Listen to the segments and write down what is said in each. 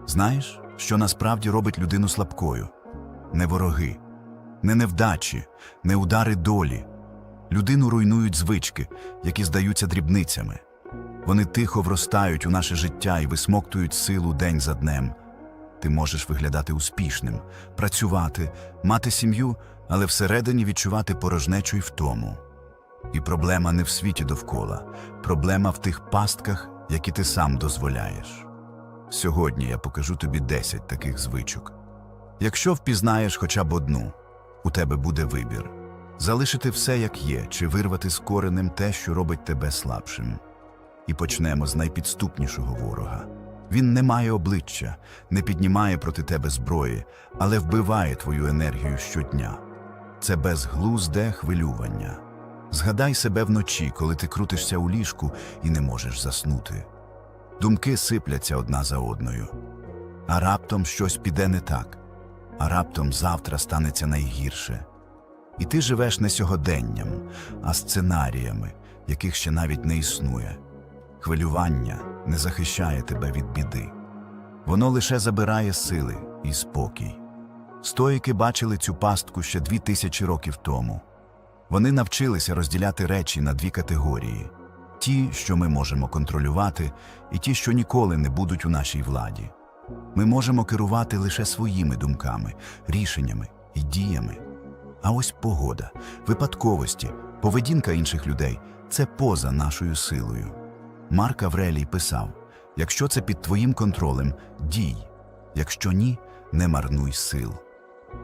Знаєш, що насправді робить людину слабкою? Не вороги, не невдачі, не удари долі. Людину руйнують звички, які здаються дрібницями. Вони тихо вростають у наше життя і висмоктують силу день за днем. Ти можеш виглядати успішним, працювати, мати сім'ю, але всередині відчувати порожнечу й втому. І проблема не в світі довкола, проблема в тих пастках, які ти сам дозволяєш. Сьогодні я покажу тобі 10 таких звичок. Якщо впізнаєш хоча б одну, у тебе буде вибір. Залишити все як є, чи вирвати з коренем те, що робить тебе слабшим. І почнемо з найпідступнішого ворога. Він не має обличчя, не піднімає проти тебе зброї, але вбиває твою енергію щодня. Це безглузде хвилювання. Згадай себе вночі, коли ти крутишся у ліжку і не можеш заснути. Думки сипляться одна за одною. А раптом щось піде не так. А раптом завтра станеться найгірше. І ти живеш не сьогоденням, а сценаріями, яких ще навіть не існує. Хвилювання не захищає тебе від біди. Воно лише забирає сили і спокій. Стоїки бачили цю пастку ще 2000 років тому. Вони навчилися розділяти речі на дві категорії. Ті, що ми можемо контролювати, і ті, що ніколи не будуть у нашій владі. Ми можемо керувати лише своїми думками, рішеннями і діями. А ось погода, випадковості, поведінка інших людей – це поза нашою силою. Марк Аврелій писав: «Якщо це під твоїм контролем, дій. Якщо ні, не марнуй сил».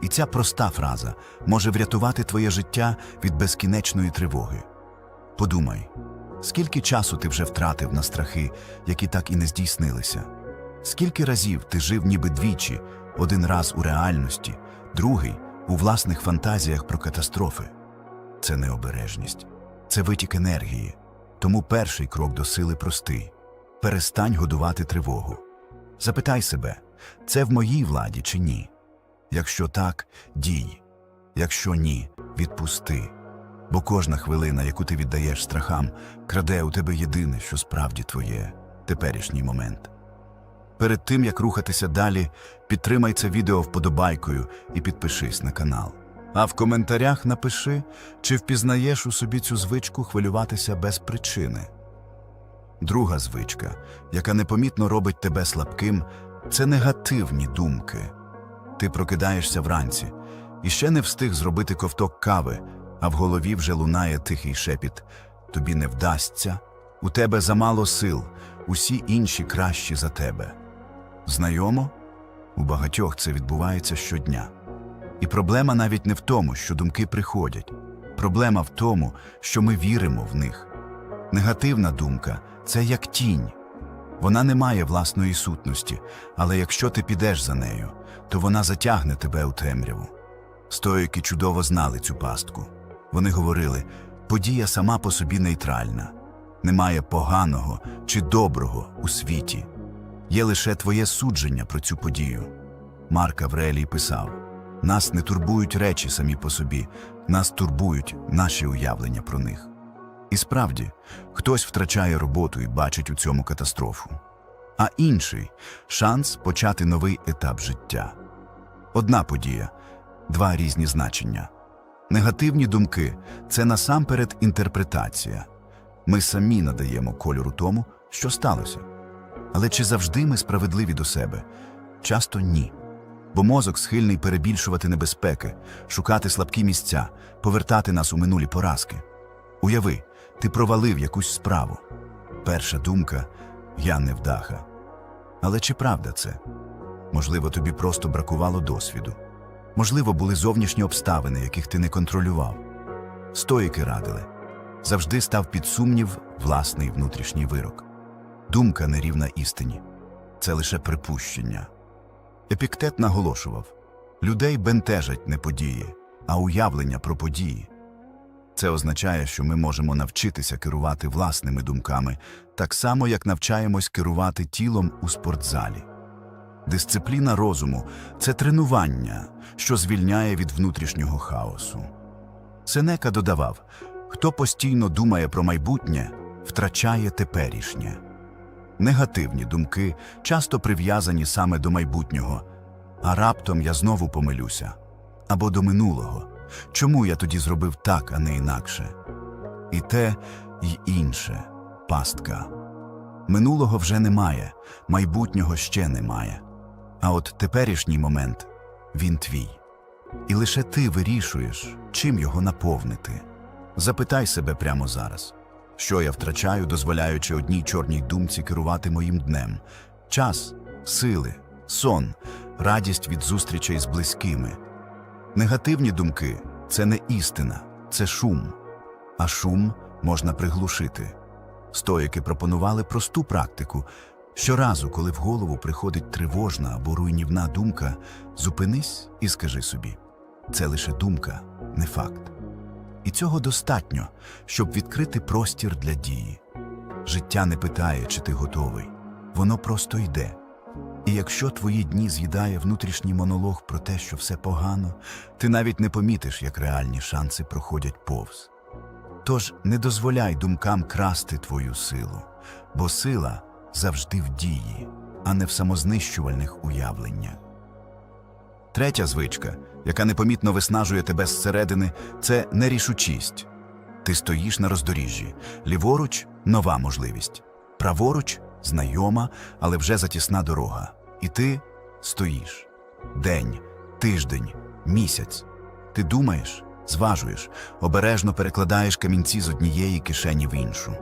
І ця проста фраза може врятувати твоє життя від безкінечної тривоги. Подумай, скільки часу ти вже втратив на страхи, які так і не здійснилися? Скільки разів ти жив ніби двічі, один раз у реальності, другий – у власних фантазіях про катастрофи? Це необережність, це витік енергії. Тому перший крок до сили простий – перестань годувати тривогу. Запитай себе, це в моїй владі чи ні? Якщо так, дій. Якщо ні, відпусти. Бо кожна хвилина, яку ти віддаєш страхам, краде у тебе єдине, що справді твоє – теперішній момент. Перед тим, як рухатися далі, підтримай це відео вподобайкою і підпишись на канал. А в коментарях напиши, чи впізнаєш у собі цю звичку хвилюватися без причини. Друга звичка, яка непомітно робить тебе слабким – це негативні думки. Ти прокидаєшся вранці і ще не встиг зробити ковток кави, а в голові вже лунає тихий шепіт: тобі не вдасться, у тебе замало сил, усі інші кращі за тебе. Знайомо? У багатьох це відбувається щодня. І проблема навіть не в тому, що думки приходять. Проблема в тому, що ми віримо в них. Негативна думка – це як тінь. Вона не має власної сутності, але якщо ти підеш за нею, то вона затягне тебе у темряву. Стоїки чудово знали цю пастку. Вони говорили: подія сама по собі нейтральна. Немає поганого чи доброго у світі. Є лише твоє судження про цю подію. Марк Аврелій писав: нас не турбують речі самі по собі, нас турбують наші уявлення про них. І справді, хтось втрачає роботу і бачить у цьому катастрофу. А інший – шанс почати новий етап життя. Одна подія – два різні значення. Негативні думки – це насамперед інтерпретація. Ми самі надаємо кольору тому, що сталося. Але чи завжди ми справедливі до себе? Часто ні. Бо мозок схильний перебільшувати небезпеки, шукати слабкі місця, повертати нас у минулі поразки. Уяви, ти провалив якусь справу. Перша думка – я невдаха. Але чи правда це? Можливо, тобі просто бракувало досвіду. Можливо, були зовнішні обставини, яких ти не контролював. Стоїки радили: завжди став під сумнів власний внутрішній вирок. Думка не рівна істині. Це лише припущення. Епіктет наголошував: людей бентежать не події, а уявлення про події. Це означає, що ми можемо навчитися керувати власними думками, так само, як навчаємось керувати тілом у спортзалі. Дисципліна розуму – це тренування, що звільняє від внутрішнього хаосу. Сенека додавав: хто постійно думає про майбутнє, втрачає теперішнє. Негативні думки часто прив'язані саме до майбутнього. А раптом я знову помилюся. Або до минулого. Чому я тоді зробив так, а не інакше? І те, і інше. Пастка. Минулого вже немає, майбутнього ще немає. А от теперішній момент – він твій. І лише ти вирішуєш, чим його наповнити. Запитай себе прямо зараз. Що я втрачаю, дозволяючи одній чорній думці керувати моїм днем? Час, сили, сон, радість від зустрічей з близькими. Негативні думки – це не істина, це шум. А шум можна приглушити. Стоїки пропонували просту практику. Щоразу, коли в голову приходить тривожна або руйнівна думка, зупинись і скажи собі – це лише думка, не факт. І цього достатньо, щоб відкрити простір для дії. Життя не питає, чи ти готовий. Воно просто йде. І якщо твої дні з'їдає внутрішній монолог про те, що все погано, ти навіть не помітиш, як реальні шанси проходять повз. Тож не дозволяй думкам красти твою силу, бо сила завжди в дії, а не в самознищувальних уявленнях. Третя звичка, яка непомітно виснажує тебе зсередини, це нерішучість. Ти стоїш на роздоріжжі. Ліворуч – нова можливість. Праворуч – знайома, але вже затісна дорога. І ти стоїш. День, тиждень, місяць. Ти думаєш, зважуєш, обережно перекладаєш камінці з однієї кишені в іншу.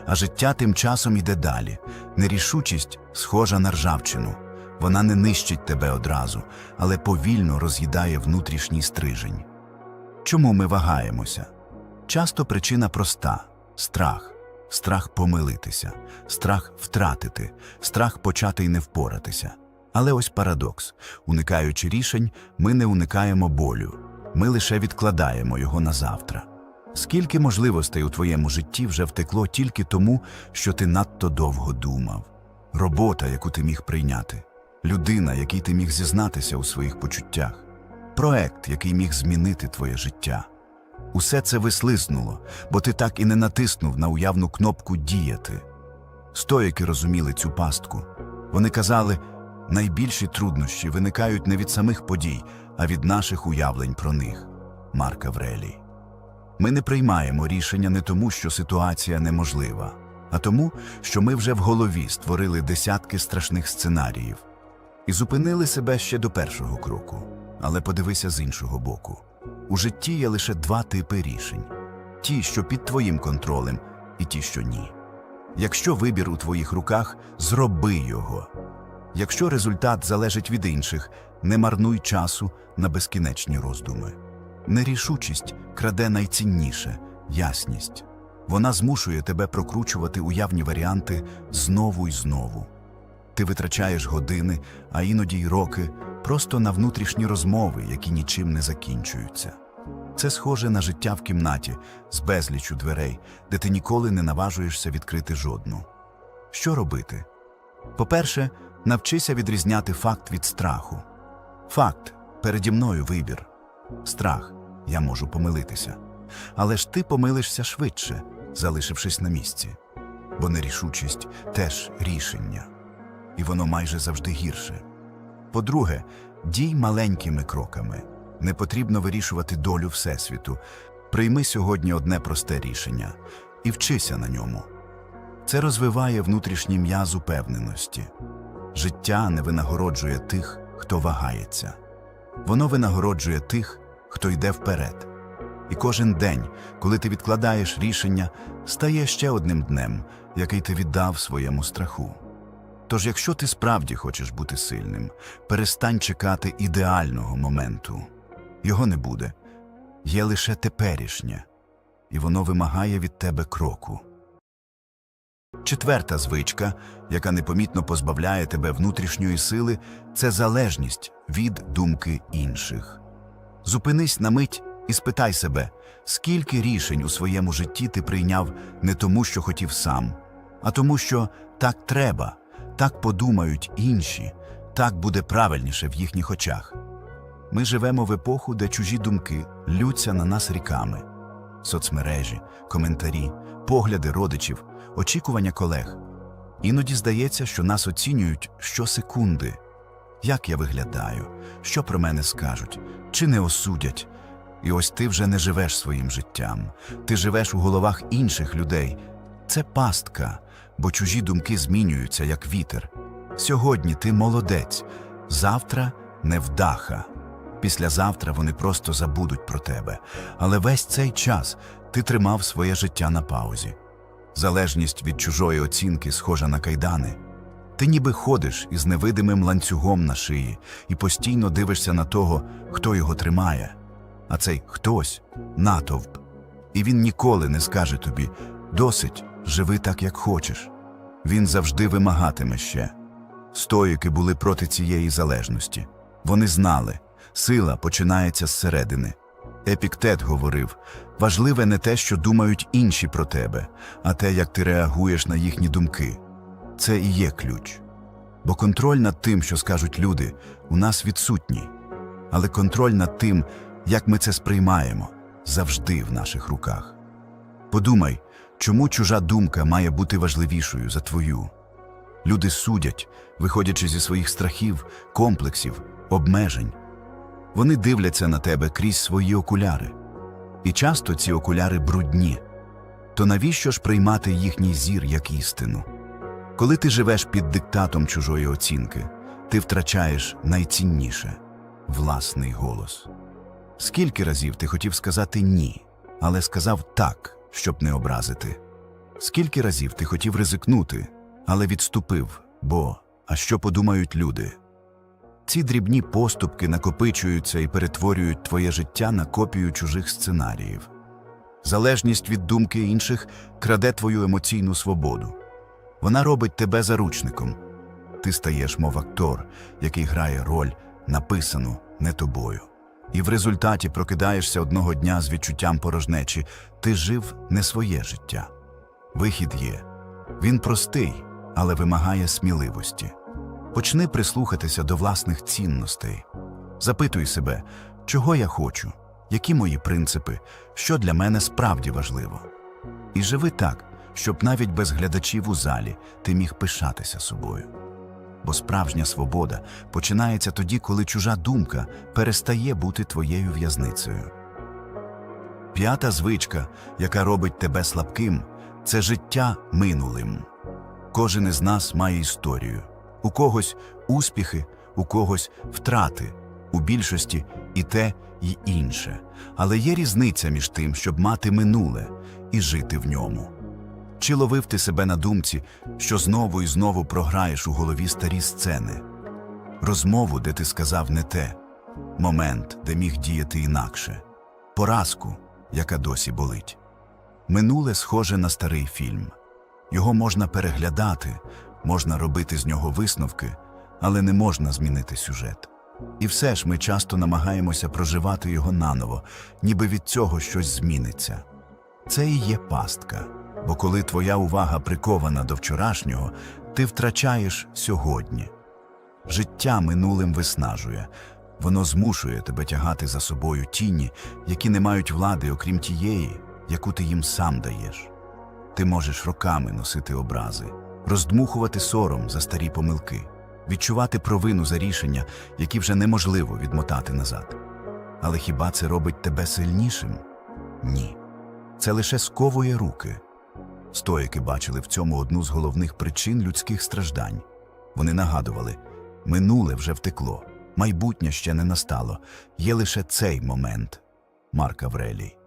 А життя тим часом іде далі. Нерішучість схожа на ржавчину. Вона не нищить тебе одразу, але повільно роз'їдає внутрішній стрижень. Чому ми вагаємося? Часто причина проста – страх. Страх помилитися, страх втратити, страх почати й не впоратися. Але ось парадокс. Уникаючи рішень, ми не уникаємо болю. Ми лише відкладаємо його на завтра. Скільки можливостей у твоєму житті вже втекло тільки тому, що ти надто довго думав. Робота, яку ти міг прийняти. Людина, якій ти міг зізнатися у своїх почуттях. Проект, який міг змінити твоє життя. Усе це вислизнуло, бо ти так і не натиснув на уявну кнопку «Діяти». Стоїки розуміли цю пастку. Вони казали, найбільші труднощі виникають не від самих подій, а від наших уявлень про них. Марк Аврелій. Ми не приймаємо рішення не тому, що ситуація неможлива, а тому, що ми вже в голові створили десятки страшних сценаріїв. І зупинили себе ще до першого кроку. Але подивися з іншого боку. У житті є лише два типи рішень. Ті, що під твоїм контролем, і ті, що ні. Якщо вибір у твоїх руках, зроби його. Якщо результат залежить від інших, не марнуй часу на безкінечні роздуми. Нерішучість краде найцінніше – ясність. Вона змушує тебе прокручувати уявні варіанти знову й знову. Ти витрачаєш години, а іноді й роки, просто на внутрішні розмови, які нічим не закінчуються. Це схоже на життя в кімнаті з безліччю дверей, де ти ніколи не наважуєшся відкрити жодну. Що робити? По-перше, навчися відрізняти факт від страху. Факт – переді мною вибір. Страх – я можу помилитися. Але ж ти помилишся швидше, залишившись на місці. Бо нерішучість – теж рішення. І воно майже завжди гірше. По-друге, дій маленькими кроками. Не потрібно вирішувати долю Всесвіту. Прийми сьогодні одне просте рішення і вчися на ньому. Це розвиває внутрішній м'яз упевненості. Життя не винагороджує тих, хто вагається. Воно винагороджує тих, хто йде вперед. І кожен день, коли ти відкладаєш рішення, стає ще одним днем, який ти віддав своєму страху. Тож, якщо ти справді хочеш бути сильним, перестань чекати ідеального моменту. Його не буде. Є лише теперішнє. І воно вимагає від тебе кроку. Четверта звичка, яка непомітно позбавляє тебе внутрішньої сили, це залежність від думки інших. Зупинись на мить і спитай себе, скільки рішень у своєму житті ти прийняв не тому, що хотів сам, а тому, що так треба, так подумають інші, так буде правильніше в їхніх очах. Ми живемо в епоху, де чужі думки ллються на нас ріками. Соцмережі, коментарі, погляди родичів, очікування колег. Іноді здається, що нас оцінюють щосекунди. Як я виглядаю, що про мене скажуть, чи не осудять. І ось ти вже не живеш своїм життям, ти живеш у головах інших людей. Це пастка, бо чужі думки змінюються, як вітер. Сьогодні ти молодець, завтра невдаха. Післязавтра вони просто забудуть про тебе. Але весь цей час ти тримав своє життя на паузі. Залежність від чужої оцінки схожа на кайдани. Ти ніби ходиш із невидимим ланцюгом на шиї і постійно дивишся на того, хто його тримає. А цей хтось – натовп. І він ніколи не скаже тобі «досить, живи так, як хочеш». Він завжди вимагатиме ще. Стоїки були проти цієї залежності. Вони знали – сила починається зсередини. Епіктет говорив – важливе не те, що думають інші про тебе, а те, як ти реагуєш на їхні думки. Це і є ключ. Бо контроль над тим, що скажуть люди, у нас відсутній. Але контроль над тим, як ми це сприймаємо, завжди в наших руках. Подумай, чому чужа думка має бути важливішою за твою? Люди судять, виходячи зі своїх страхів, комплексів, обмежень. Вони дивляться на тебе крізь свої окуляри. І часто ці окуляри брудні. То навіщо ж приймати їхній зір як істину? Коли ти живеш під диктатом чужої оцінки, ти втрачаєш найцінніше – власний голос. Скільки разів ти хотів сказати «ні», але сказав «так», щоб не образити? Скільки разів ти хотів ризикнути, але відступив, бо «а що подумають люди?» Ці дрібні поступки накопичуються і перетворюють твоє життя на копію чужих сценаріїв. Залежність від думки інших краде твою емоційну свободу. Вона робить тебе заручником. Ти стаєш мов актор, який грає роль, написану не тобою. І в результаті прокидаєшся одного дня з відчуттям порожнечі. Ти жив не своє життя. Вихід є. Він простий, але вимагає сміливості. Почни прислухатися до власних цінностей. Запитуй себе, чого я хочу, які мої принципи, що для мене справді важливо. І живи так, щоб навіть без глядачів у залі ти міг пишатися собою. Бо справжня свобода починається тоді, коли чужа думка перестає бути твоєю в'язницею. П'ята звичка, яка робить тебе слабким – це життя минулим. Кожен із нас має історію. У когось успіхи, у когось втрати, у більшості і те, і інше. Але є різниця між тим, щоб мати минуле і жити в ньому. Чи ловив ти себе на думці, що знову і знову програєш у голові старі сцени? Розмову, де ти сказав не те, момент, де міг діяти інакше, поразку, яка досі болить. Минуле схоже на старий фільм. Його можна переглядати, можна робити з нього висновки, але не можна змінити сюжет. І все ж ми часто намагаємося проживати його наново, ніби від цього щось зміниться. Це і є пастка. Бо коли твоя увага прикована до вчорашнього, ти втрачаєш сьогодні. Життя минулим виснажує. Воно змушує тебе тягати за собою тіні, які не мають влади, окрім тієї, яку ти їм сам даєш. Ти можеш роками носити образи, роздмухувати сором за старі помилки, відчувати провину за рішення, які вже неможливо відмотати назад. Але хіба це робить тебе сильнішим? Ні. Це лише сковує руки. Стоїки бачили в цьому одну з головних причин людських страждань. Вони нагадували – минуле вже втекло, майбутнє ще не настало, є лише цей момент. Марк Аврелій.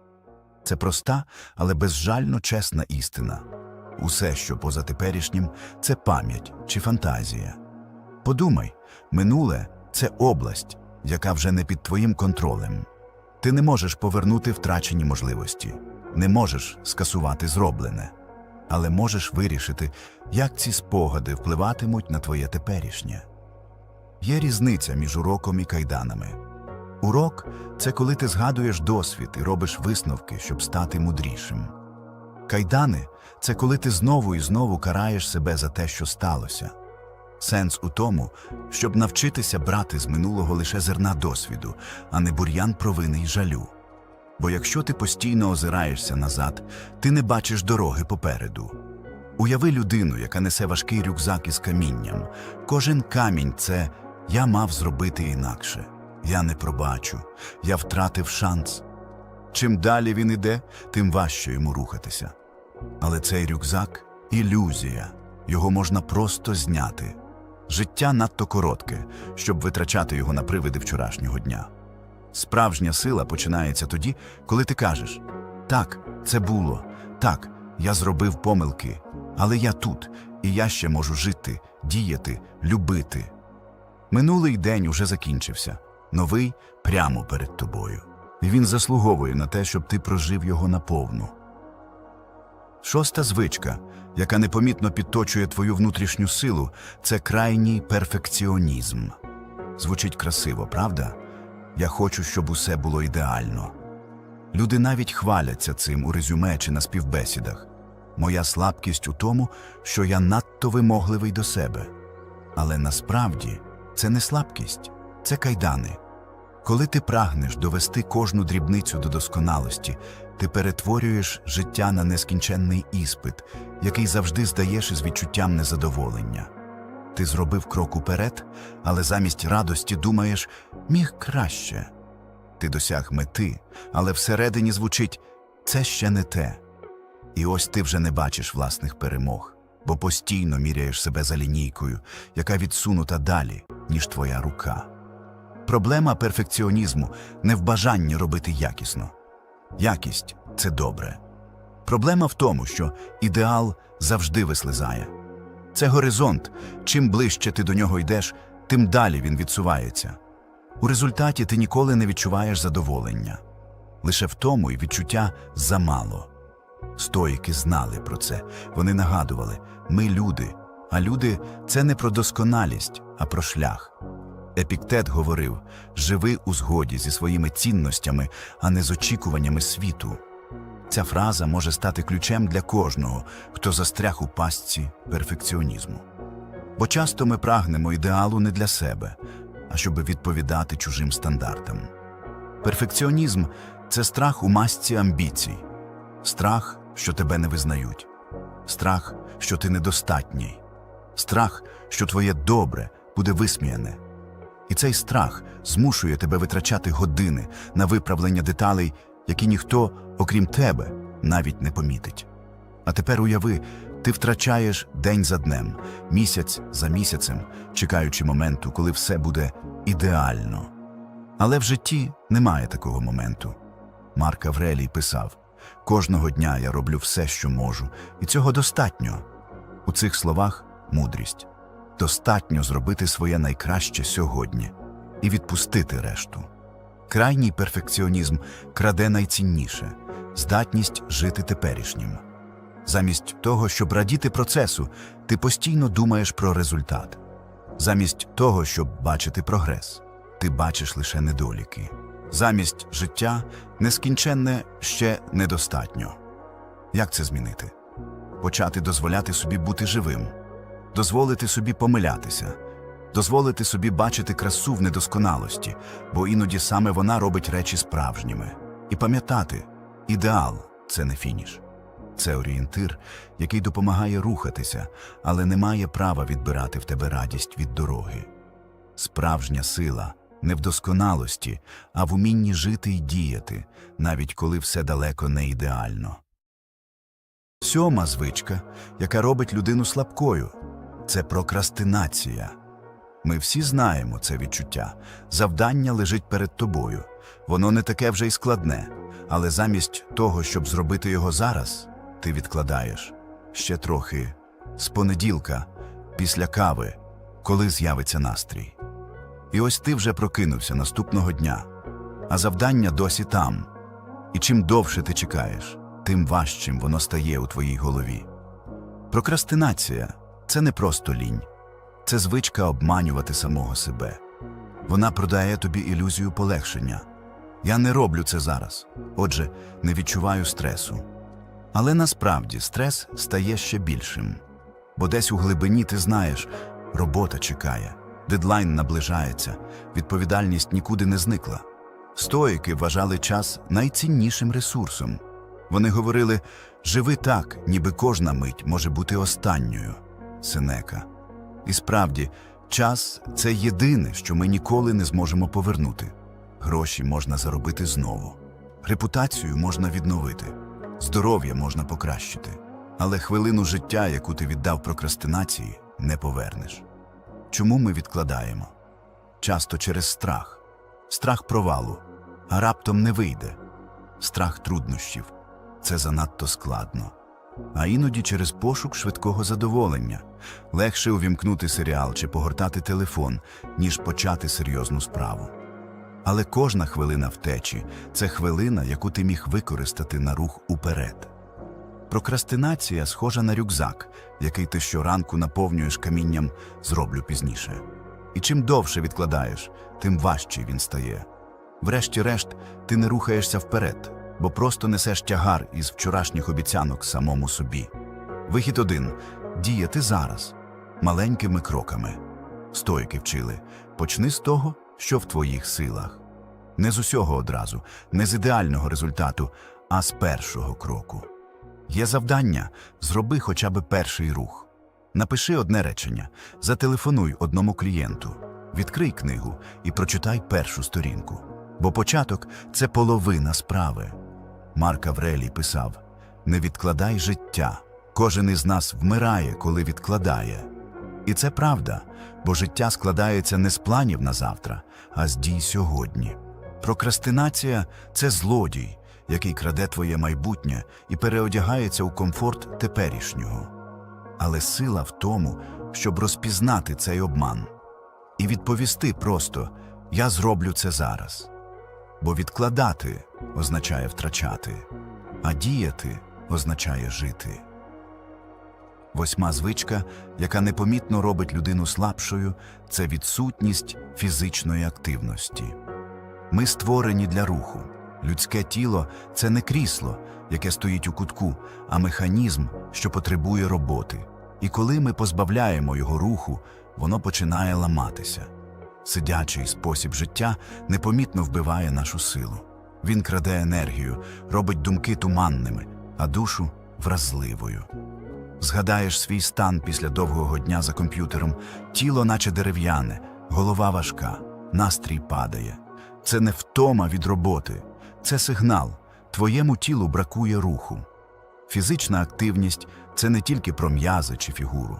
Це проста, але безжально чесна істина. Усе, що поза теперішнім – це пам'ять чи фантазія. Подумай, минуле – це область, яка вже не під твоїм контролем. Ти не можеш повернути втрачені можливості, не можеш скасувати зроблене. Але можеш вирішити, як ці спогади впливатимуть на твоє теперішнє. Є різниця між уроком і кайданами. Урок – це коли ти згадуєш досвід і робиш висновки, щоб стати мудрішим. Кайдани – це коли ти знову і знову караєш себе за те, що сталося. Сенс у тому, щоб навчитися брати з минулого лише зерна досвіду, а не бур'ян провини й жалю. Бо якщо ти постійно озираєшся назад, ти не бачиш дороги попереду. Уяви людину, яка несе важкий рюкзак із камінням. Кожен камінь – це «я мав зробити інакше», «я не пробачу», «я втратив шанс». Чим далі він іде, тим важче йому рухатися. Але цей рюкзак – ілюзія. Його можна просто зняти. Життя надто коротке, щоб витрачати його на привиди вчорашнього дня. Справжня сила починається тоді, коли ти кажеш «Так, це було, так, я зробив помилки, але я тут, і я ще можу жити, діяти, любити». Минулий день уже закінчився, новий прямо перед тобою. І він заслуговує на те, щоб ти прожив його наповну. Шоста звичка, яка непомітно підточує твою внутрішню силу, це крайній перфекціонізм. Звучить красиво, правда? Я хочу, щоб усе було ідеально. Люди навіть хваляться цим у резюме чи на співбесідах. Моя слабкість у тому, що я надто вимогливий до себе. Але насправді це не слабкість, це кайдани. Коли ти прагнеш довести кожну дрібницю до досконалості, ти перетворюєш життя на нескінченний іспит, який завжди здаєш із відчуттям незадоволення. Ти зробив крок уперед, але замість радості думаєш «міг краще». Ти досяг мети, але всередині звучить «це ще не те». І ось ти вже не бачиш власних перемог, бо постійно міряєш себе за лінійкою, яка відсунута далі, ніж твоя рука. Проблема перфекціонізму не в бажанні робити якісно. Якість – це добре. Проблема в тому, що ідеал завжди вислизає. Це горизонт. Чим ближче ти до нього йдеш, тим далі він відсувається. У результаті ти ніколи не відчуваєш задоволення. Лише в тому й відчуття замало. Стоїки знали про це. Вони нагадували – ми люди, а люди – це не про досконалість, а про шлях. Епіктет говорив – живи у згоді зі своїми цінностями, а не з очікуваннями світу. Ця фраза може стати ключем для кожного, хто застряг у пастці перфекціонізму. Бо часто ми прагнемо ідеалу не для себе, а щоб відповідати чужим стандартам. Перфекціонізм – це страх у масці амбіцій. Страх, що тебе не визнають. Страх, що ти недостатній. Страх, що твоє добре буде висміяне. І цей страх змушує тебе витрачати години на виправлення деталей, які ніхто, окрім тебе, навіть не помітить. А тепер уяви, ти втрачаєш день за днем, місяць за місяцем, чекаючи моменту, коли все буде ідеально. Але в житті немає такого моменту. Марк Аврелій писав: «Кожного дня я роблю все, що можу, і цього достатньо». У цих словах мудрість. Достатньо зробити своє найкраще сьогодні і відпустити решту. Крайній перфекціонізм краде найцінніше – здатність жити теперішнім. Замість того, щоб радіти процесу, ти постійно думаєш про результат. Замість того, щоб бачити прогрес, ти бачиш лише недоліки. Замість життя нескінченне ще недостатньо. Як це змінити? Почати дозволяти собі бути живим. Дозволити собі помилятися, дозволити собі бачити красу в недосконалості, бо іноді саме вона робить речі справжніми. І пам'ятати, ідеал – це не фініш. Це орієнтир, який допомагає рухатися, але не має права відбирати в тебе радість від дороги. Справжня сила не в досконалості, а в умінні жити і діяти, навіть коли все далеко не ідеально. Сьома звичка, яка робить людину слабкою – це прокрастинація. Ми всі знаємо це відчуття. Завдання лежить перед тобою. Воно не таке вже й складне, але замість того, щоб зробити його зараз, ти відкладаєш. Ще трохи. З понеділка, після кави, коли з'явиться настрій. І ось ти вже прокинувся наступного дня, а завдання досі там. І чим довше ти чекаєш, тим важчим воно стає у твоїй голові. Прокрастинація – це не просто лінь. Це звичка обманювати самого себе. Вона продає тобі ілюзію полегшення. Я не роблю це зараз, отже, не відчуваю стресу. Але насправді стрес стає ще більшим. Бо десь у глибині ти знаєш, робота чекає, дедлайн наближається, відповідальність нікуди не зникла. Стоїки вважали час найціннішим ресурсом. Вони говорили: «Живи так, ніби кожна мить може бути останньою» – Сенека. І справді, час – це єдине, що ми ніколи не зможемо повернути. Гроші можна заробити знову. Репутацію можна відновити. Здоров'я можна покращити. Але хвилину життя, яку ти віддав прокрастинації, не повернеш. Чому ми відкладаємо? Часто через страх. Страх провалу. А раптом не вийде. Страх труднощів. Це занадто складно. А іноді через пошук швидкого задоволення. Легше увімкнути серіал чи погортати телефон, ніж почати серйозну справу. Але кожна хвилина втечі – це хвилина, яку ти міг використати на рух уперед. Прокрастинація схожа на рюкзак, який ти щоранку наповнюєш камінням «зроблю пізніше». І чим довше відкладаєш, тим важчий він стає. Врешті-решт, ти не рухаєшся вперед, бо просто несеш тягар із вчорашніх обіцянок самому собі. Вихід один – діяти зараз, маленькими кроками. Стоїки вчили – почни з того, що в твоїх силах. Не з усього одразу, не з ідеального результату, а з першого кроку. Є завдання – зроби хоча б перший рух. Напиши одне речення, зателефонуй одному клієнту, відкрий книгу і прочитай першу сторінку. Бо початок – це половина справи. Марк Аврелій писав: «Не відкладай життя. Кожен із нас вмирає, коли відкладає». І це правда, бо життя складається не з планів на завтра, а з дій сьогодні. Прокрастинація – це злодій, який краде твоє майбутнє і переодягається у комфорт теперішнього. Але сила в тому, щоб розпізнати цей обман і відповісти просто «Я зроблю це зараз». Бо відкладати означає втрачати, а діяти означає жити. 8 звичка, яка непомітно робить людину слабшою – це відсутність фізичної активності. Ми створені для руху. Людське тіло – це не крісло, яке стоїть у кутку, а механізм, що потребує роботи. І коли ми позбавляємо його руху, воно починає ламатися. Сидячий спосіб життя непомітно вбиває нашу силу. Він краде енергію, робить думки туманними, а душу – вразливою. Згадаєш свій стан після довгого дня за комп'ютером, тіло наче дерев'яне, голова важка, настрій падає. Це не втома від роботи, це сигнал – твоєму тілу бракує руху. Фізична активність – це не тільки про м'язи чи фігуру.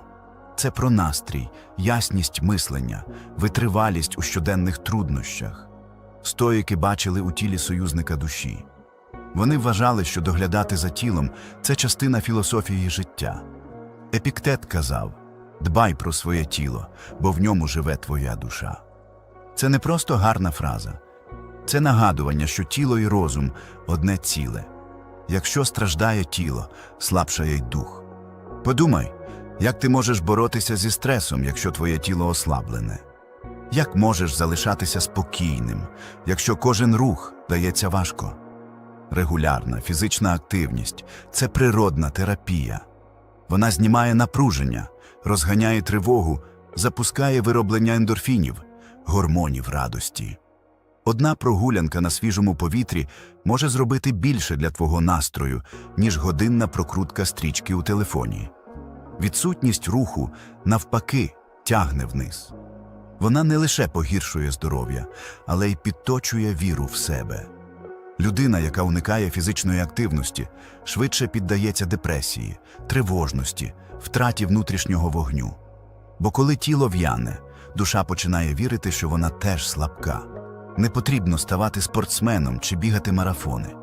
Це про настрій, ясність мислення, витривалість у щоденних труднощах. Стоїки бачили у тілі союзника душі. Вони вважали, що доглядати за тілом – це частина філософії життя. Епіктет казав: «Дбай про своє тіло, бо в ньому живе твоя душа». Це не просто гарна фраза. Це нагадування, що тіло і розум – одне ціле. Якщо страждає тіло, слабшає й дух. Подумай, як ти можеш боротися зі стресом, якщо твоє тіло ослаблене? Як можеш залишатися спокійним, якщо кожен рух дається важко? Регулярна фізична активність – це природна терапія. Вона знімає напруження, розганяє тривогу, запускає вироблення ендорфінів, гормонів радості. Одна прогулянка на свіжому повітрі може зробити більше для твого настрою, ніж годинна прокрутка стрічки у телефоні. Відсутність руху, навпаки, тягне вниз. Вона не лише погіршує здоров'я, але й підточує віру в себе. Людина, яка уникає фізичної активності, швидше піддається депресії, тривожності, втраті внутрішнього вогню. Бо коли тіло в'яне, душа починає вірити, що вона теж слабка. Не потрібно ставати спортсменом чи бігати марафони.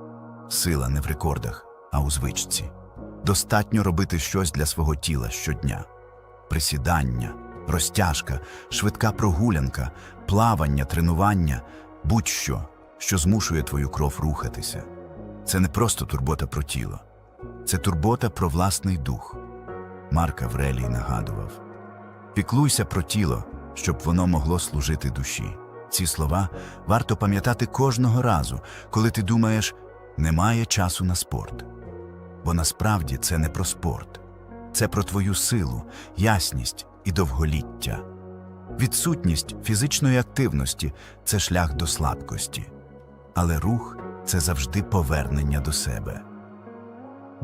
Сила не в рекордах, а у звичці. Достатньо робити щось для свого тіла щодня. Присідання, розтяжка, швидка прогулянка, плавання, тренування – будь-що, що змушує твою кров рухатися. Це не просто турбота про тіло. Це турбота про власний дух. Марк Аврелій нагадував: «Піклуйся про тіло, щоб воно могло служити душі». Ці слова варто пам'ятати кожного разу, коли ти думаєш «немає часу на спорт». Бо насправді це не про спорт. Це про твою силу, ясність і довголіття. Відсутність фізичної активності – це шлях до слабкості. Але рух – це завжди повернення до себе.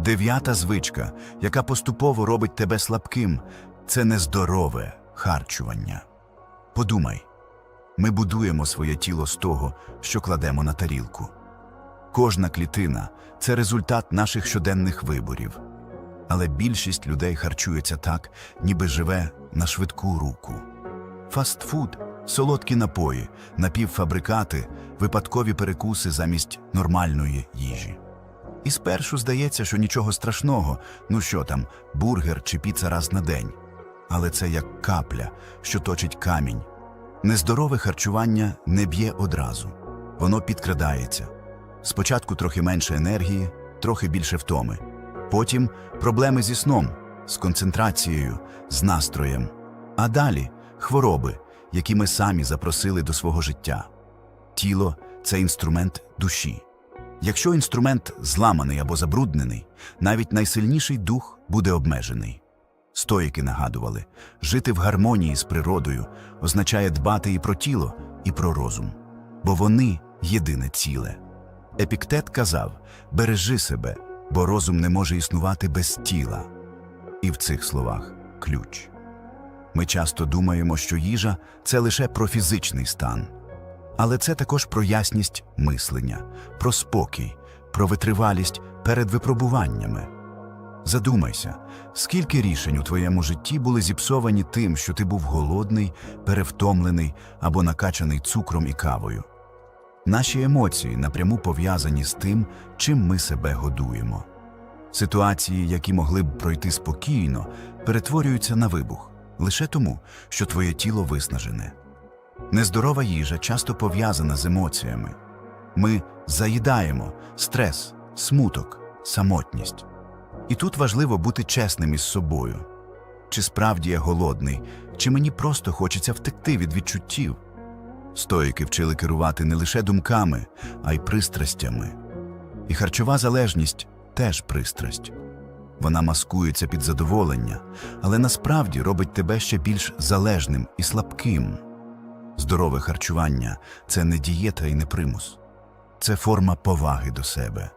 9-та звичка, яка поступово робить тебе слабким, це нездорове харчування. Подумай, ми будуємо своє тіло з того, що кладемо на тарілку. Кожна клітина – це результат наших щоденних виборів. Але більшість людей харчується так, ніби живе на швидку руку. Фастфуд, солодкі напої, напівфабрикати, випадкові перекуси замість нормальної їжі. І спершу здається, що нічого страшного, ну що там, бургер чи піца раз на день. Але це як капля, що точить камінь. Нездорове харчування не б'є одразу. Воно підкрадається. Спочатку трохи менше енергії, трохи більше втоми. Потім проблеми зі сном, з концентрацією, з настроєм. А далі хвороби, які ми самі запросили до свого життя. Тіло – це інструмент душі. Якщо інструмент зламаний або забруднений, навіть найсильніший дух буде обмежений. Стоїки нагадували, жити в гармонії з природою означає дбати і про тіло, і про розум. Бо вони – єдине ціле. Епіктет казав: «Бережи себе, бо розум не може існувати без тіла». І в цих словах ключ. Ми часто думаємо, що їжа – це лише про фізичний стан. Але це також про ясність мислення, про спокій, про витривалість перед випробуваннями. Задумайся, скільки рішень у твоєму житті були зіпсовані тим, що ти був голодний, перевтомлений або накачаний цукром і кавою. Наші емоції напряму пов'язані з тим, чим ми себе годуємо. Ситуації, які могли б пройти спокійно, перетворюються на вибух, лише тому, що твоє тіло виснажене. Нездорова їжа часто пов'язана з емоціями. Ми заїдаємо стрес, смуток, самотність. І тут важливо бути чесним із собою. Чи справді я голодний, чи мені просто хочеться втекти від відчуттів? Стоїки вчили керувати не лише думками, а й пристрастями. І харчова залежність теж пристрасть. Вона маскується під задоволення, але насправді робить тебе ще більш залежним і слабким. Здорове харчування – це не дієта і не примус. Це форма поваги до себе.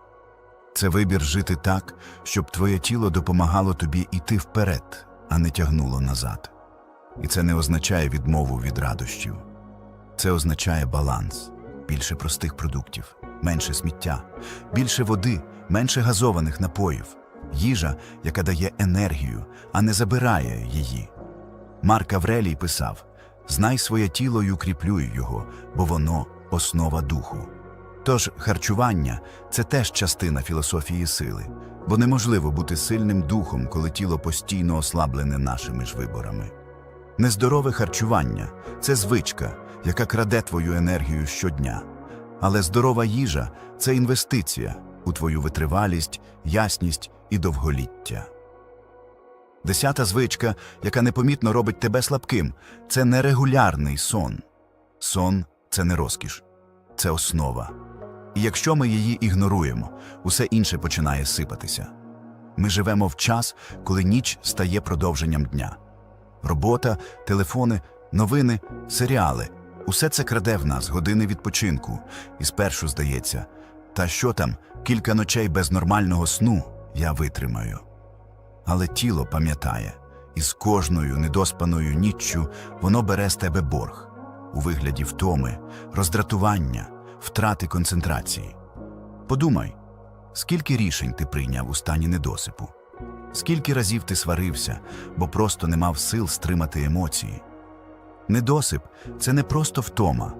Це вибір жити так, щоб твоє тіло допомагало тобі йти вперед, а не тягнуло назад. І це не означає відмову від радощів. Це означає баланс. Більше простих продуктів, менше сміття, більше води, менше газованих напоїв. Їжа, яка дає енергію, а не забирає її. Марк Аврелій писав: «Знай своє тіло й укріплюй його, бо воно – основа духу». Тож харчування – це теж частина філософії сили, бо неможливо бути сильним духом, коли тіло постійно ослаблене нашими ж виборами. Нездорове харчування – це звичка, яка краде твою енергію щодня. Але здорова їжа – це інвестиція у твою витривалість, ясність і довголіття. 10-та звичка, яка непомітно робить тебе слабким – це нерегулярний сон. Сон – це не розкіш, це основа. І якщо ми її ігноруємо, усе інше починає сипатися. Ми живемо в час, коли ніч стає продовженням дня. Робота, телефони, новини, серіали – усе це краде в нас години відпочинку. І спершу здається: та що там, кілька ночей без нормального сну я витримаю. Але тіло пам'ятає, і з кожною недоспаною ніччю воно бере з тебе борг у вигляді втоми, роздратування, втрати концентрації. Подумай, скільки рішень ти прийняв у стані недосипу? Скільки разів ти сварився, бо просто не мав сил стримати емоції? Недосип – це не просто втома.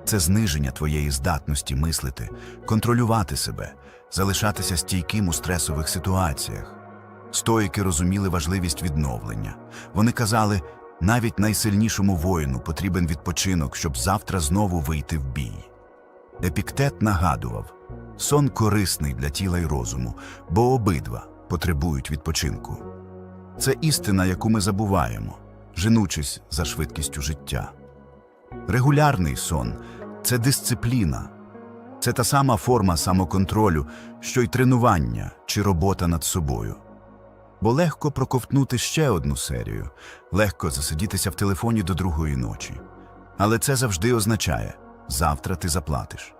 Це зниження твоєї здатності мислити, контролювати себе, залишатися стійким у стресових ситуаціях. Стоїки розуміли важливість відновлення. Вони казали, навіть найсильнішому воїну потрібен відпочинок, щоб завтра знову вийти в бій. Епіктет нагадував, сон корисний для тіла й розуму, бо обидва потребують відпочинку. Це істина, яку ми забуваємо, женучись за швидкістю життя. Регулярний сон – це дисципліна. Це та сама форма самоконтролю, що й тренування чи робота над собою. Бо легко проковтнути ще одну серію, легко засидітися в телефоні до 2-ї ночі. Але це завжди означає – завтра ти заплатиш.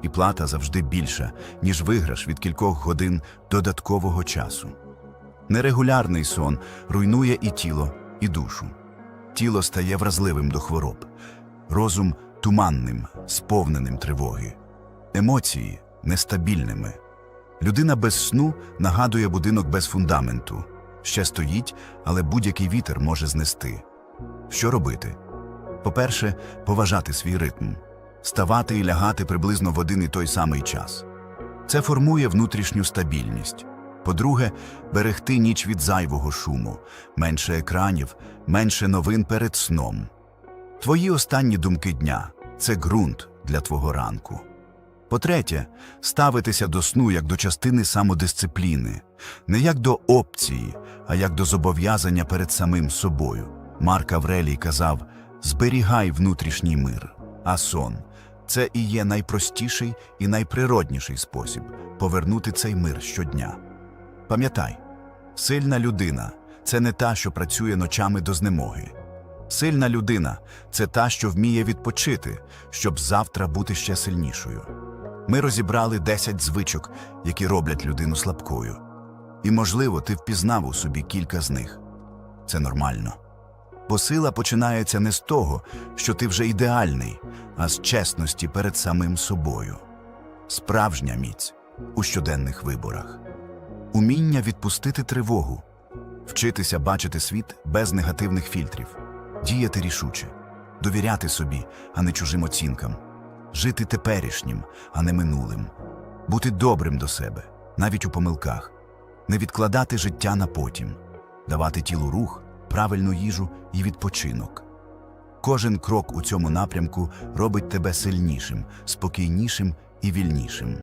І плата завжди більша, ніж виграш від кількох годин додаткового часу. Нерегулярний сон руйнує і тіло, і душу. Тіло стає вразливим до хвороб, розум – туманним, сповненим тривоги, емоції – нестабільними. Людина без сну нагадує будинок без фундаменту. Ще стоїть, але будь-який вітер може знести. Що робити? По-перше, поважати свій ритм. Ставати і лягати приблизно в один і той самий час. Це формує внутрішню стабільність. По-друге, берегти ніч від зайвого шуму, менше екранів, менше новин перед сном. Твої останні думки дня – це ґрунт для твого ранку. По-третє, ставитися до сну як до частини самодисципліни, не як до опції, а як до зобов'язання перед самим собою. Марк Аврелій казав: «Зберігай внутрішній мир». А сон – це і є найпростіший і найприродніший спосіб повернути цей мир щодня. Пам'ятай, сильна людина – це не та, що працює ночами до знемоги. Сильна людина – це та, що вміє відпочити, щоб завтра бути ще сильнішою. Ми розібрали 10 звичок, які роблять людину слабкою. І, можливо, ти впізнав у собі кілька з них. Це нормально. Бо сила починається не з того, що ти вже ідеальний, а з чесності перед самим собою. Справжня міць у щоденних виборах. Уміння відпустити тривогу. Вчитися бачити світ без негативних фільтрів. Діяти рішуче. Довіряти собі, а не чужим оцінкам. Жити теперішнім, а не минулим. Бути добрим до себе, навіть у помилках. Не відкладати життя на потім. Давати тілу рух, правильну їжу і відпочинок. Кожен крок у цьому напрямку робить тебе сильнішим, спокійнішим і вільнішим.